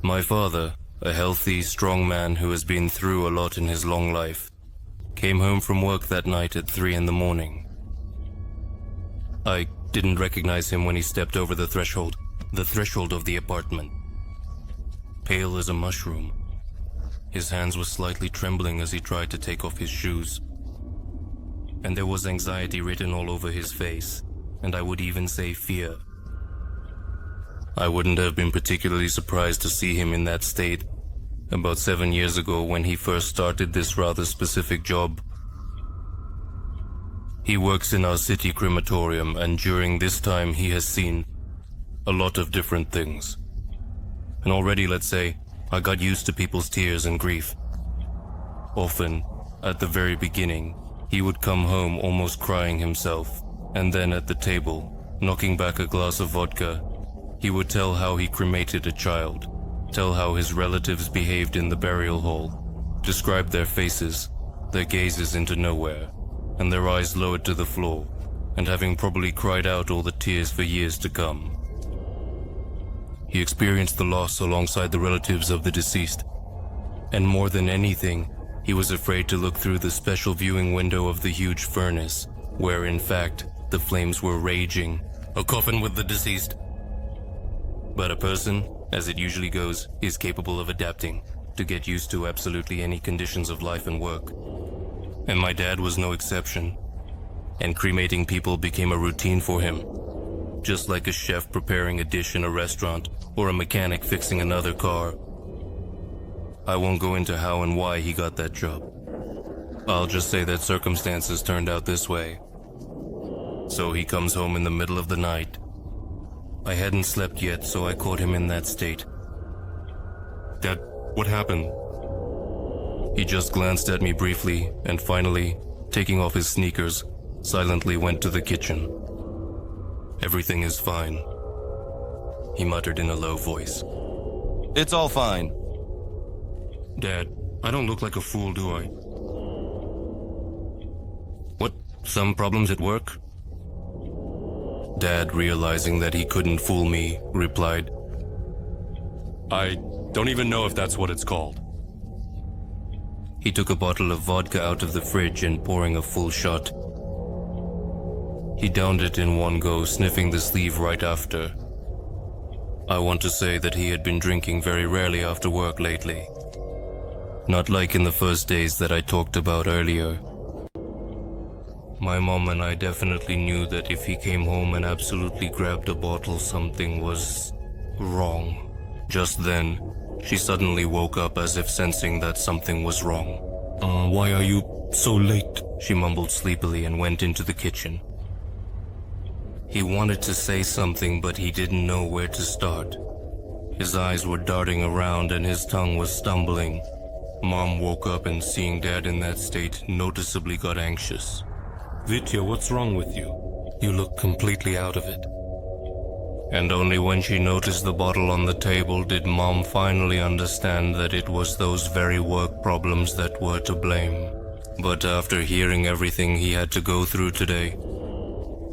My father, a healthy, strong man who has been through a lot in his long life, came home from work that night at 3 in the morning. I didn't recognize him when he stepped over the threshold of the apartment. Pale as a mushroom, his hands were slightly trembling as he tried to take off his shoes. And there was anxiety written all over his face, and I would even say fear. I wouldn't have been particularly surprised to see him in that state about 7 years ago when he first started this rather specific job. He works in our city crematorium, and during this time he has seen a lot of different things. And already, let's say, I got used to people's tears and grief. Often, at the very beginning, he would come home almost crying himself, and then at the table, knocking back a glass of vodka, he would tell how he cremated a child, tell how his relatives behaved in the burial hall, describe their faces, their gazes into nowhere, and their eyes lowered to the floor, and having probably cried out all the tears for years to come. He experienced the loss alongside the relatives of the deceased, and more than anything, he was afraid to look through the special viewing window of the huge furnace, where in fact, the flames were raging. A coffin with the deceased. But a person, as it usually goes, is capable of adapting to get used to absolutely any conditions of life and work. And my dad was no exception. And cremating people became a routine for him. Just like a chef preparing a dish in a restaurant, or a mechanic fixing another car. I won't go into how and why he got that job. I'll just say that circumstances turned out this way. So he comes home in the middle of the night. I hadn't slept yet, so I caught him in that state. "Dad, what happened?" He just glanced at me briefly, and finally, taking off his sneakers, silently went to the kitchen. "Everything is fine," he muttered in a low voice. "It's all fine." "Dad, I don't look like a fool, do I?" "What, some problems at work?" Dad, realizing that he couldn't fool me, replied, "I don't even know if that's what it's called." He took a bottle of vodka out of the fridge and pouring a full shot. He downed it in one go, sniffing the sleeve right after. I want to say that he had been drinking very rarely after work lately. Not like in the first days that I talked about earlier. My mom and I definitely knew that if he came home and absolutely grabbed a bottle, something was wrong. Just then, she suddenly woke up as if sensing that something was wrong. Why are you so late?" she mumbled sleepily and went into the kitchen. He wanted to say something, but he didn't know where to start. His eyes were darting around and his tongue was stumbling. Mom woke up and seeing Dad in that state noticeably got anxious. "Vitya, what's wrong with you? You look completely out of it." And only when she noticed the bottle on the table did Mom finally understand that it was those very work problems that were to blame. But after hearing everything he had to go through today,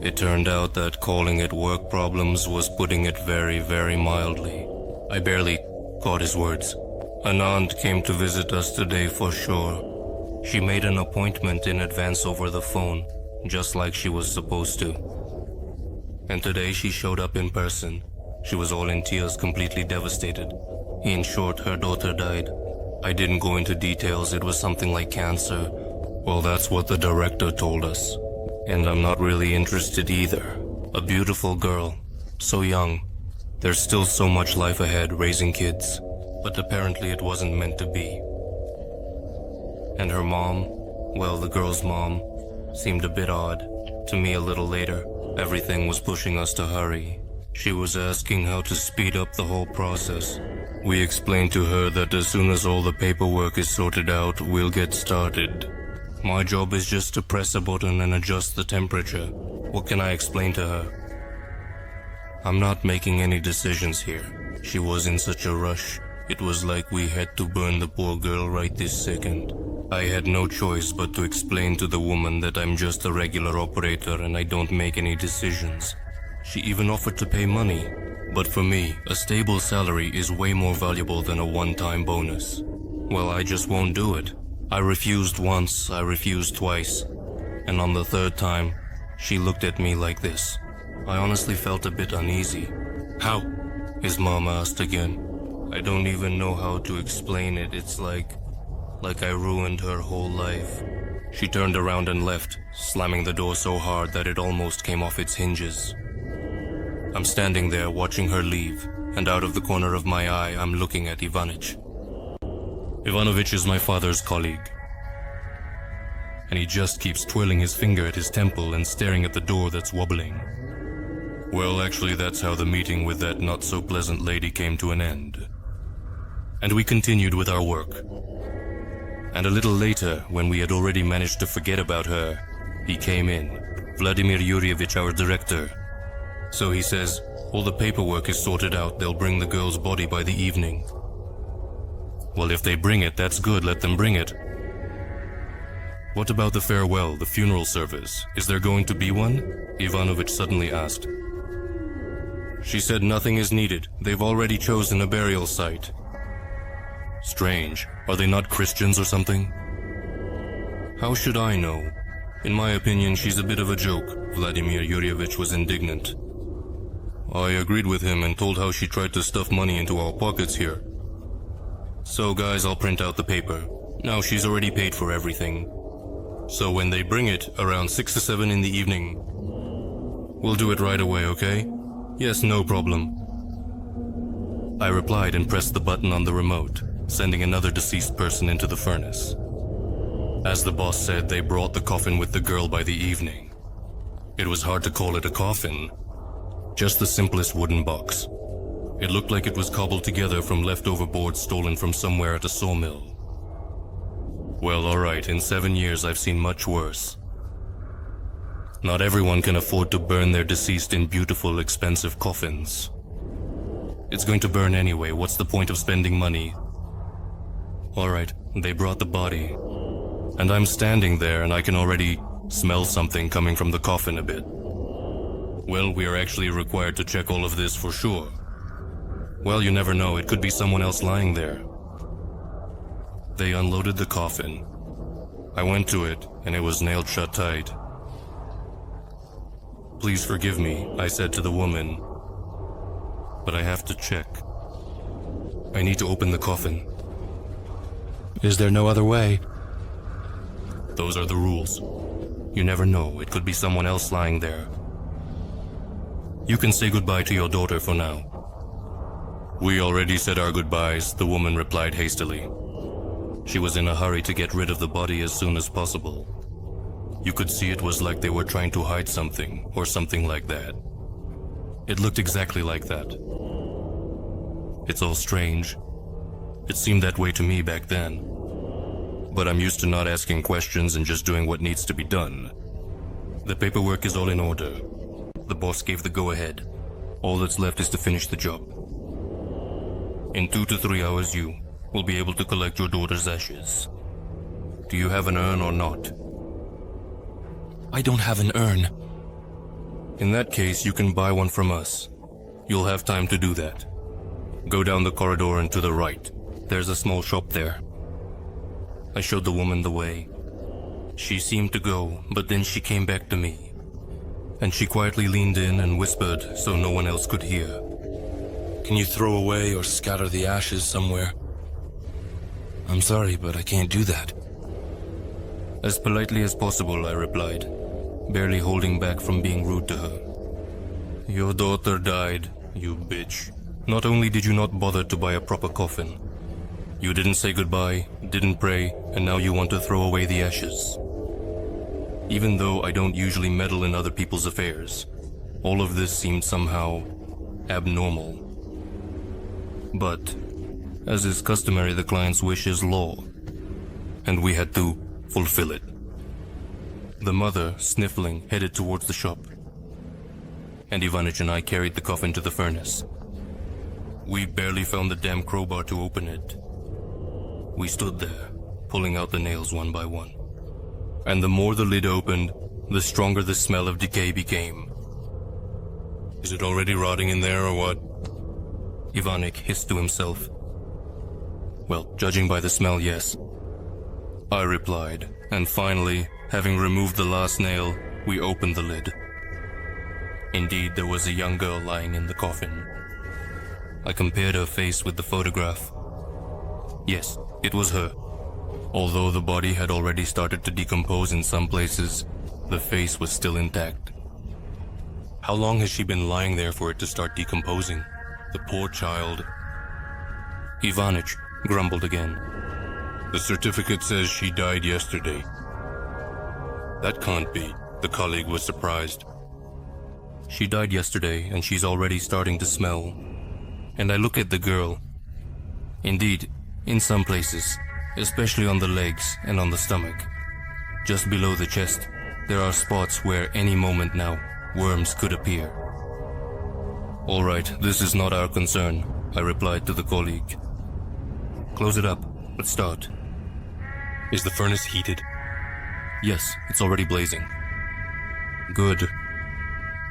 it turned out that calling it work problems was putting it very, very mildly. I barely caught his words. "An aunt came to visit us today for sure. She made an appointment in advance over the phone, just like she was supposed to. And today she showed up in person. She was all in tears, completely devastated. In short, her daughter died. I didn't go into details, it was something like cancer. Well, that's what the director told us. And I'm not really interested either. A beautiful girl, so young. There's still so much life ahead, raising kids. But apparently it wasn't meant to be." And her mom, well, the girl's mom, seemed a bit odd. To me a little later, everything was pushing us to hurry. She was asking how to speed up the whole process. We explained to her that as soon as all the paperwork is sorted out, we'll get started. My job is just to press a button and adjust the temperature. What can I explain to her? I'm not making any decisions here. She was in such a rush. It was like we had to burn the poor girl right this second. I had no choice but to explain to the woman that I'm just a regular operator and I don't make any decisions. She even offered to pay money. But for me, a stable salary is way more valuable than a one-time bonus. Well, I just won't do it. I refused once, I refused twice, and on the third time, she looked at me like this. I honestly felt a bit uneasy. How? His mom asked again. I don't even know how to explain it. It's like I ruined her whole life. She turned around and left, slamming the door so hard that it almost came off its hinges. I'm standing there watching her leave, and out of the corner of my eye, I'm looking at Ivanich. Ivanovich is my father's colleague, and he just keeps twirling his finger at his temple and staring at the door that's wobbling. Well, actually, that's how the meeting with that not-so-pleasant lady came to an end. And we continued with our work. And a little later, when we had already managed to forget about her, he came in, Vladimir Yurievich, our director. So he says, all the paperwork is sorted out, they'll bring the girl's body by the evening. Well, if they bring it, that's good, let them bring it. What about the farewell, the funeral service? Is there going to be one? Ivanovich suddenly asked. She said nothing is needed, they've already chosen a burial site. Strange, are they not Christians or something? How should I know? In my opinion, she's a bit of a joke, Vladimir Yurievich was indignant. I agreed with him and told how she tried to stuff money into our pockets here. So guys, I'll print out the paper. Now she's already paid for everything. So when they bring it, around 6 to 7 in the evening, we'll do it right away, okay? Yes, no problem. I replied and pressed the button on the remote, sending another deceased person into the furnace. As the boss said, they brought the coffin with the girl by the evening. It was hard to call it a coffin. Just the simplest wooden box. It looked like it was cobbled together from leftover boards stolen from somewhere at a sawmill. Well, alright, in 7 years I've seen much worse. Not everyone can afford to burn their deceased in beautiful, expensive coffins. It's going to burn anyway, what's the point of spending money? Alright, they brought the body. And I'm standing there and I can already smell something coming from the coffin a bit. Well, we are actually required to check all of this for sure. Well, you never know, it could be someone else lying there. They unloaded the coffin. I went to it, and it was nailed shut tight. Please forgive me, I said to the woman, but I have to check. I need to open the coffin. Is there no other way? Those are the rules. You never know, it could be someone else lying there. You can say goodbye to your daughter for now. We already said our goodbyes, the woman replied hastily. She was in a hurry to get rid of the body as soon as possible. You could see it was like they were trying to hide something, or something like that. It looked exactly like that. It's all strange. It seemed that way to me back then. But I'm used to not asking questions and just doing what needs to be done. The paperwork is all in order. The boss gave the go-ahead. All that's left is to finish the job. In 2 to 3 hours you will be able to collect your daughter's ashes. Do you have an urn or not? I don't have an urn. In that case, you can buy one from us. You'll have time to do that. Go down the corridor and to the right. There's a small shop there. I showed the woman the way. She seemed to go, but then she came back to me. And she quietly leaned in and whispered so no one else could hear. Can you throw away or scatter the ashes somewhere? I'm sorry, but I can't do that. As politely as possible, I replied, barely holding back from being rude to her. Your daughter died, you bitch. Not only did you not bother to buy a proper coffin, you didn't say goodbye, didn't pray, and now you want to throw away the ashes. Even though I don't usually meddle in other people's affairs, all of this seemed somehow abnormal. But, as is customary, the client's wish is law, and we had to fulfill it. The mother, sniffling, headed towards the shop, and Ivanich and I carried the coffin to the furnace. We barely found the damn crowbar to open it. We stood there, pulling out the nails one by one. And the more the lid opened, the stronger the smell of decay became. Is it already rotting in there or what? Ivanik hissed to himself. Well, judging by the smell, yes. I replied, and finally, having removed the last nail, we opened the lid. Indeed, there was a young girl lying in the coffin. I compared her face with the photograph. Yes, it was her. Although the body had already started to decompose in some places, the face was still intact. How long has she been lying there for it to start decomposing? The poor child. Ivanich grumbled again. The certificate says she died yesterday. That can't be. The colleague was surprised. She died yesterday and she's already starting to smell. And I look at the girl. Indeed, in some places, especially on the legs and on the stomach, just below the chest, there are spots where any moment now, worms could appear. All right, this is not our concern, I replied to the colleague. Close it up. Let's start. Is the furnace heated? Yes, it's already blazing. Good.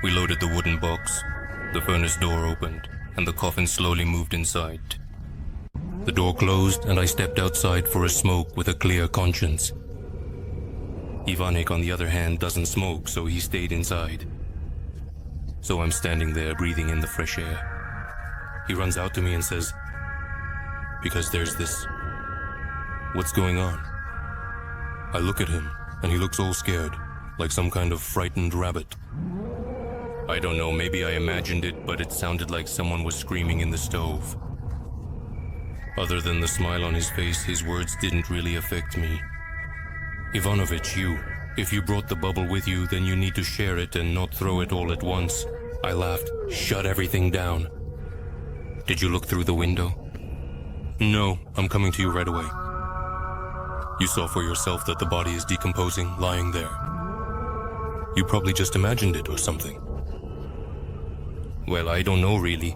We loaded the wooden box. The furnace door opened, and the coffin slowly moved inside. The door closed, and I stepped outside for a smoke with a clear conscience. Ivanik, on the other hand, doesn't smoke, so he stayed inside. So I'm standing there, breathing in the fresh air. He runs out to me and says, "Because there's this... What's going on?" I look at him, and he looks all scared, like some kind of frightened rabbit. I don't know, maybe I imagined it, but it sounded like someone was screaming in the stove. Other than the smile on his face, his words didn't really affect me. Ivanovich, if you brought the bubble with you, then you need to share it and not throw it all at once. I laughed. Shut everything down. Did you look through the window? No, I'm coming to you right away. You saw for yourself that the body is decomposing, lying there. You probably just imagined it or something. Well, I don't know really.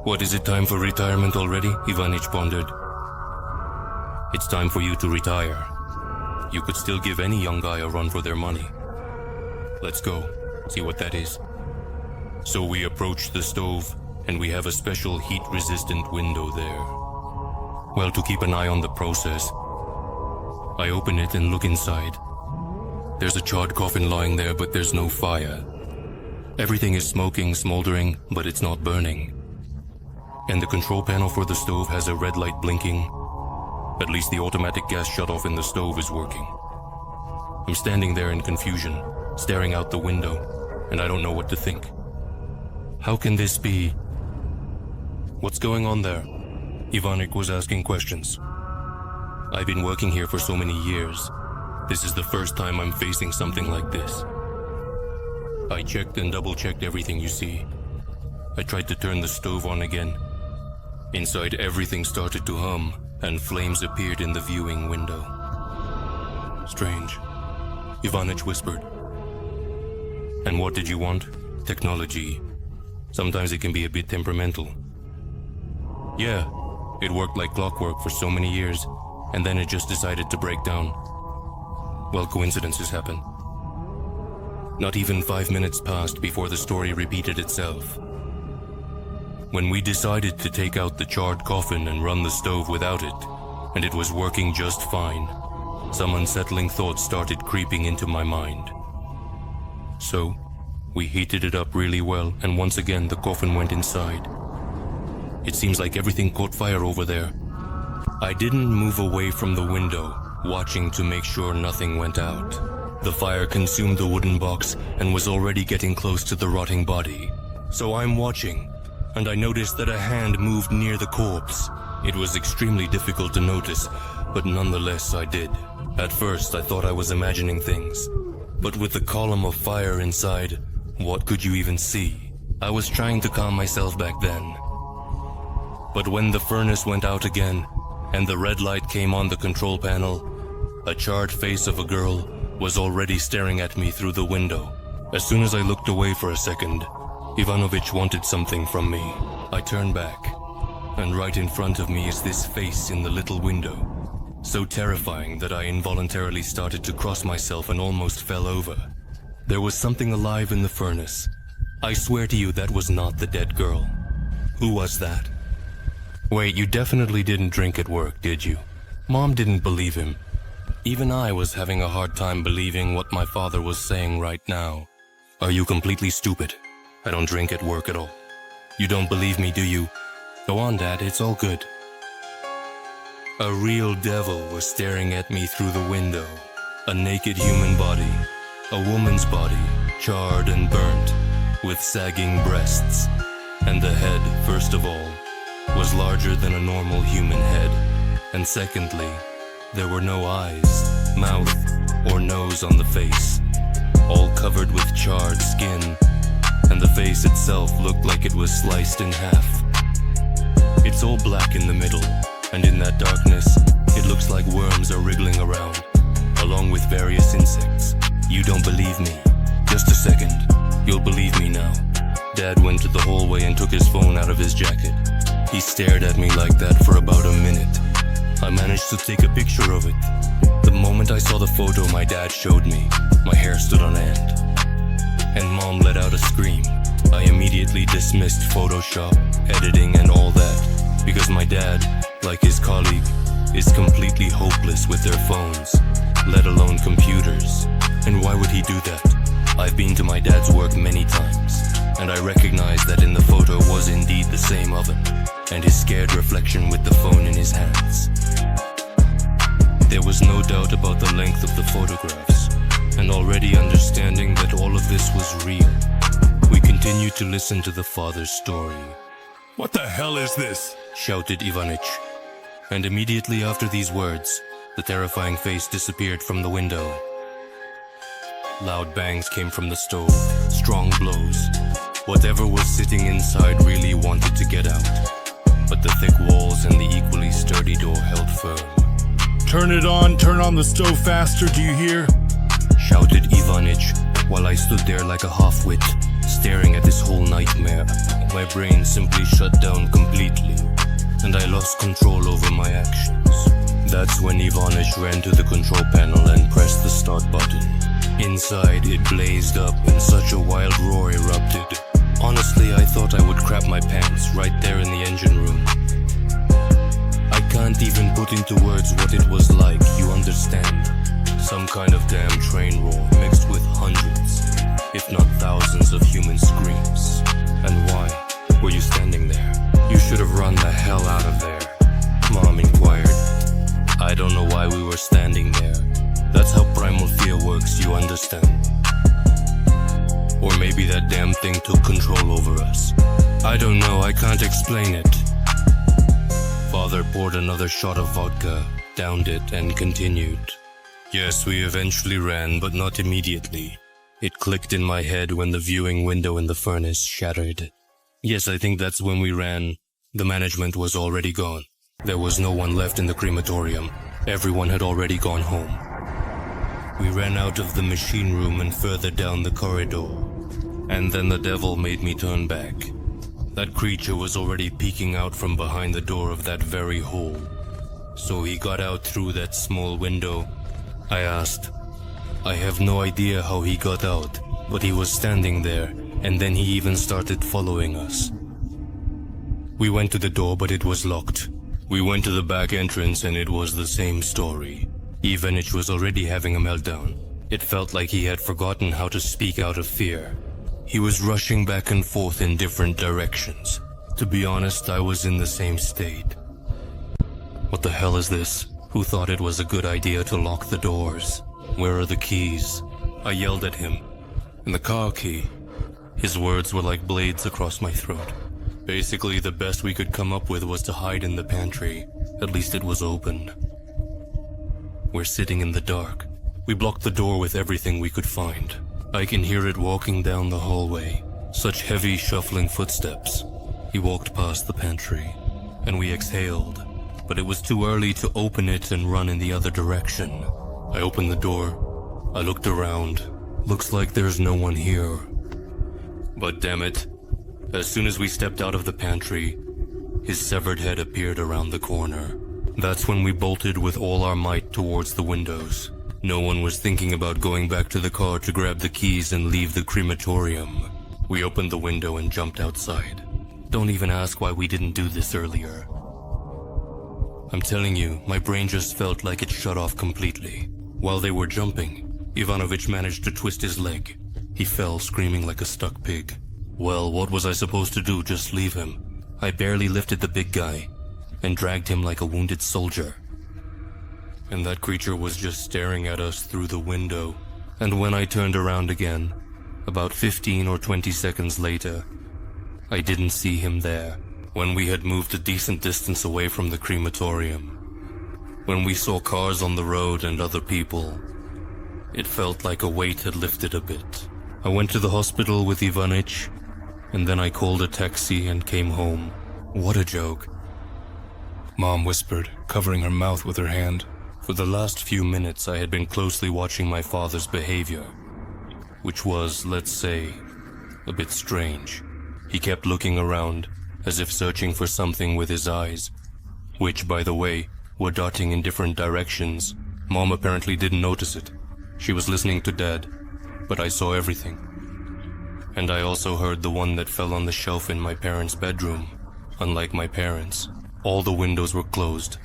What, is it time for retirement already? Ivanich pondered. It's time for you to retire. You could still give any young guy a run for their money. Let's go, see what that is. So we approach the stove, and we have a special heat-resistant window there. Well, to keep an eye on the process. I open it and look inside. There's a charred coffin lying there, but there's no fire. Everything is smoking, smoldering, but it's not burning. And the control panel for the stove has a red light blinking. At least the automatic gas shutoff in the stove is working. I'm standing there in confusion, staring out the window, and I don't know what to think. How can this be? What's going on there? Ivanik was asking questions. I've been working here for so many years. This is the first time I'm facing something like this. I checked and double-checked everything you see. I tried to turn the stove on again. Inside, everything started to hum, and flames appeared in the viewing window. Strange, Ivanich whispered. And what did you want? Technology. Sometimes it can be a bit temperamental. Yeah, it worked like clockwork for so many years, and then it just decided to break down. Well, coincidences happen. Not even 5 minutes passed before the story repeated itself. When we decided to take out the charred coffin and run the stove without it, and it was working just fine, some unsettling thoughts started creeping into my mind. So, we heated it up really well, and once again the coffin went inside. It seems like everything caught fire over there. I didn't move away from the window, watching to make sure nothing went out. The fire consumed the wooden box and was already getting close to the rotting body. So I'm watching, and I noticed that a hand moved near the corpse. It was extremely difficult to notice, but nonetheless I did. At first I thought I was imagining things, but with the column of fire inside, what could you even see? I was trying to calm myself back then. But when the furnace went out again, and the red light came on the control panel, a charred face of a girl was already staring at me through the window. As soon as I looked away for a second, Ivanovich wanted something from me. I turned back, and right in front of me is this face in the little window. So terrifying that I involuntarily started to cross myself and almost fell over. There was something alive in the furnace. I swear to you that was not the dead girl. Who was that? Wait, you definitely didn't drink at work, did you? Mom didn't believe him. Even I was having a hard time believing what my father was saying right now. Are you completely stupid? I don't drink at work at all. You don't believe me, do you? Go on, Dad, it's all good. A real devil was staring at me through the window. A naked human body, a woman's body, charred and burnt, with sagging breasts. And the head, first of all, was larger than a normal human head. And secondly, there were no eyes, mouth, or nose on the face, all covered with charred skin, and the face itself looked like it was sliced in half. It's all black in the middle, and in that darkness, it looks like worms are wriggling around, along with various insects. You don't believe me? Just a second, you'll believe me now. Dad went to the hallway and took his phone out of his jacket. He stared at me like that for about a minute. I managed to take a picture of it. The moment I saw the photo my dad showed me, my hair stood on end. And Mom let out a scream. I immediately dismissed Photoshop, editing, and all that, because my dad, like his colleague, is completely hopeless with their phones, let alone computers. And why would he do that? I've been to my dad's work many times, and I recognize that in the photo was indeed the same oven, and his scared reflection with the phone in his hands. There was no doubt about the length of the photographs, and already understanding that all of this was real, we continued to listen to the father's story. What the hell is this? Shouted Ivanich. And immediately after these words, the terrifying face disappeared from the window. Loud bangs came from the stove, strong blows. Whatever was sitting inside really wanted to get out, but the thick walls and the equally sturdy door held firm. Turn on the stove faster, do you hear? Shouted Ivanich, while I stood there like a half-wit, staring at this whole nightmare. My brain simply shut down completely, and I lost control over my actions. That's when Ivanich ran to the control panel and pressed the start button. Inside, it blazed up and such a wild roar erupted. Honestly, I thought I would crap my pants right there in the engine room. I can't even put into words what it was like, you understand? Some kind of damn train roar mixed with hundreds, if not thousands of human screams. And why were you standing there? You should have run the hell out of there, Mom inquired. I don't know why we were standing there. That's how primal fear works, you understand? Or maybe that damn thing took control over us. I don't know, I can't explain it. Father poured another shot of vodka, downed it, and continued. Yes, we eventually ran, but not immediately. It clicked in my head when the viewing window in the furnace shattered. Yes, I think that's when we ran. The management was already gone. There was no one left in the crematorium. Everyone had already gone home. We ran out of the machine room and further down the corridor. And then the devil made me turn back. That creature was already peeking out from behind the door of that very hole. So he got out through that small window. I asked. I have no idea how he got out, but he was standing there, and then he even started following us. We went to the door, but it was locked. We went to the back entrance, and it was the same story. Ivanich was already having a meltdown. It felt like he had forgotten how to speak out of fear. He was rushing back and forth in different directions. To be honest, I was in the same state. What the hell is this? Who thought it was a good idea to lock the doors? Where are the keys? I yelled at him. And the car key? His words were like blades across my throat. Basically, the best we could come up with was to hide in the pantry. At least it was open. We're sitting in the dark. We blocked the door with everything we could find. I can hear it walking down the hallway. Such heavy, shuffling footsteps. He walked past the pantry, and we exhaled. But it was too early to open it and run in the other direction. I opened the door. I looked around. Looks like there's no one here. But damn it, as soon as we stepped out of the pantry, his severed head appeared around the corner. That's when we bolted with all our might towards the windows. No one was thinking about going back to the car to grab the keys and leave the crematorium. We opened the window and jumped outside. Don't even ask why we didn't do this earlier. I'm telling you, my brain just felt like it shut off completely. While they were jumping, Ivanovich managed to twist his leg. He fell screaming like a stuck pig. Well, what was I supposed to do? Just leave him? I barely lifted the big guy and dragged him like a wounded soldier. And that creature was just staring at us through the window. And when I turned around again, about 15 or 20 seconds later, I didn't see him there. When we had moved a decent distance away from the crematorium, when we saw cars on the road and other people, it felt like a weight had lifted a bit. I went to the hospital with Ivanich, and then I called a taxi and came home. What a joke. Mom whispered, covering her mouth with her hand. For the last few minutes, I had been closely watching my father's behavior, which was, let's say, a bit strange. He kept looking around, as if searching for something with his eyes, which, by the way, were darting in different directions. Mom apparently didn't notice it. She was listening to Dad, but I saw everything. And I also heard the one that fell on the shelf in my parents' bedroom. Unlike my parents, all the windows were closed.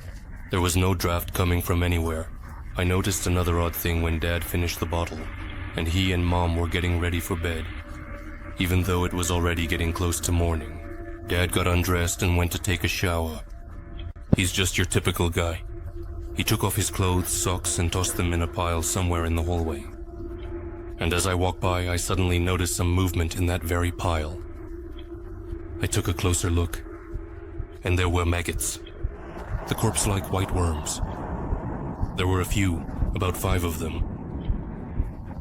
There was no draft coming from anywhere. I noticed another odd thing when Dad finished the bottle, and he and Mom were getting ready for bed, even though it was already getting close to morning. Dad got undressed and went to take a shower. He's just your typical guy. He took off his clothes, socks, and tossed them in a pile somewhere in the hallway. And as I walked by, I suddenly noticed some movement in that very pile. I took a closer look, and there were maggots. The corpse-like white worms. There were a few, about 5 of them.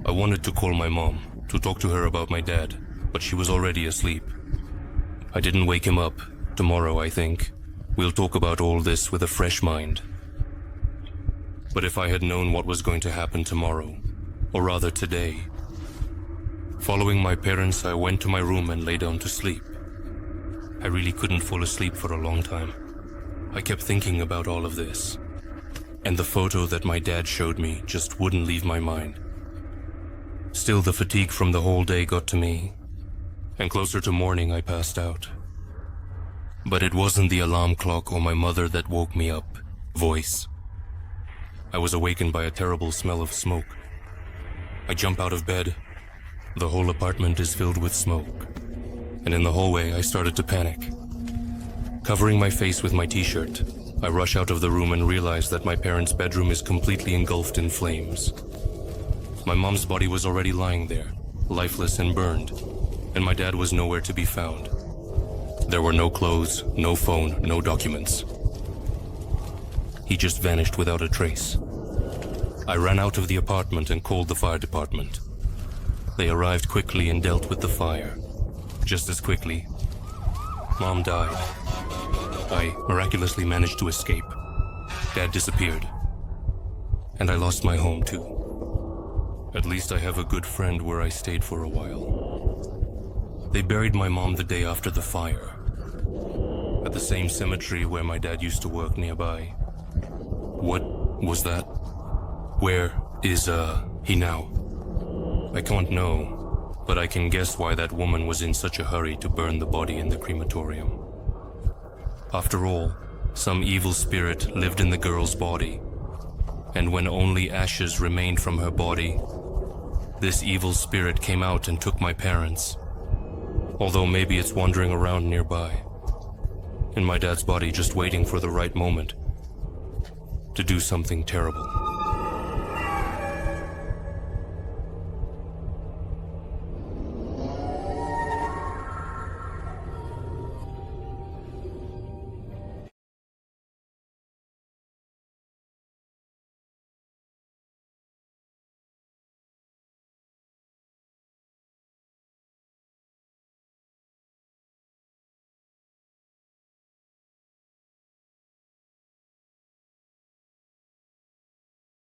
I wanted to call my mom, to talk to her about my dad, but she was already asleep. I didn't wake him up. Tomorrow, I think, we'll talk about all this with a fresh mind. But if I had known what was going to happen tomorrow, or rather today, following my parents, I went to my room and lay down to sleep. I really couldn't fall asleep for a long time. I kept thinking about all of this, and the photo that my dad showed me just wouldn't leave my mind. Still, the fatigue from the whole day got to me, and closer to morning I passed out. But it wasn't the alarm clock or my mother that woke me up. Voice. I was awakened by a terrible smell of smoke. I jump out of bed. The whole apartment is filled with smoke, and in the hallway I started to panic. Covering my face with my t-shirt, I rush out of the room and realize that my parents' bedroom is completely engulfed in flames. My mom's body was already lying there, lifeless and burned, and my dad was nowhere to be found. There were no clothes, no phone, no documents. He just vanished without a trace. I ran out of the apartment and called the fire department. They arrived quickly and dealt with the fire. Just as quickly, Mom died. I miraculously managed to escape. Dad disappeared. And I lost my home too. At least I have a good friend where I stayed for a while. They buried my mom the day after the fire, at the same cemetery where my dad used to work nearby. What was that? Where is, he now? I can't know, but I can guess why that woman was in such a hurry to burn the body in the crematorium. After all, some evil spirit lived in the girl's body, and when only ashes remained from her body, this evil spirit came out and took my parents. Although maybe it's wandering around nearby, in my dad's body, just waiting for the right moment to do something terrible.